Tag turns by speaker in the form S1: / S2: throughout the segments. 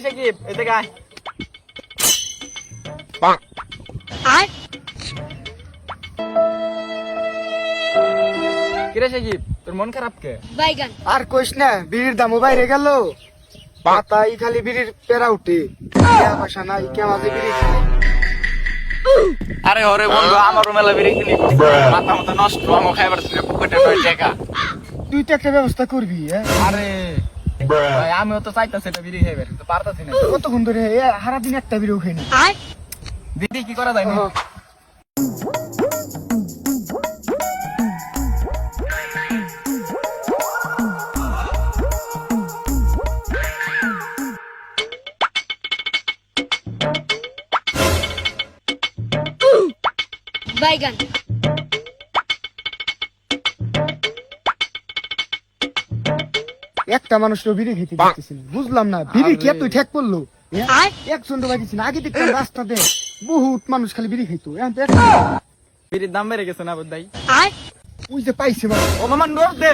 S1: সাকিব এদিকে আয়। কিরে সাকিব তোর মন খারাপ কে?
S2: বাইগান
S3: আর কইস না, বিড়ির দামও বাইরে গেল। পাতাই খালি বিড়ির পেরা উঠে, পয়সা নাই কে মাঝে বিড়ি খায়।
S1: আরে ওরে বন্ধু আমারও মেলা বিড়ি কিনি মাথা মতো নষ্ট আমও খাইবার ছিল পকেটে 9 টাকা।
S3: তুই তো একটা ব্যবস্থা করবি।
S1: আরে ভাই আমিও তো চাইতাছি এটা বিড়ি খাইবার তো পারতাছি না।
S3: কতক্ষণ ধরে সারা দিন একটা বিড়িও খাই না।
S1: দিদি কি করা যায় না?
S2: বাইগান
S3: একটা মানুষের বিড়ি খেতে দিতেছি না, বুঝলাম না বিড়ি কি এত ঠেক পড়লো। একজন তো বাড়িছি না, আগে দেখতাম রাস্তাতে বহুত মানুষ খালি বিড়ি খাইতো। এখন তো
S1: বিড়ির দাম বেড়ে গেছে না বুঝাই।
S3: ওই যে পাইছে বাবা।
S1: ও মামা নোট দে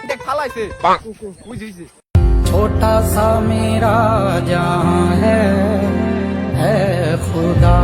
S1: দেখ ফালাইছে বুঝিছে।
S4: छोटा सा मेरा जहां है खुदा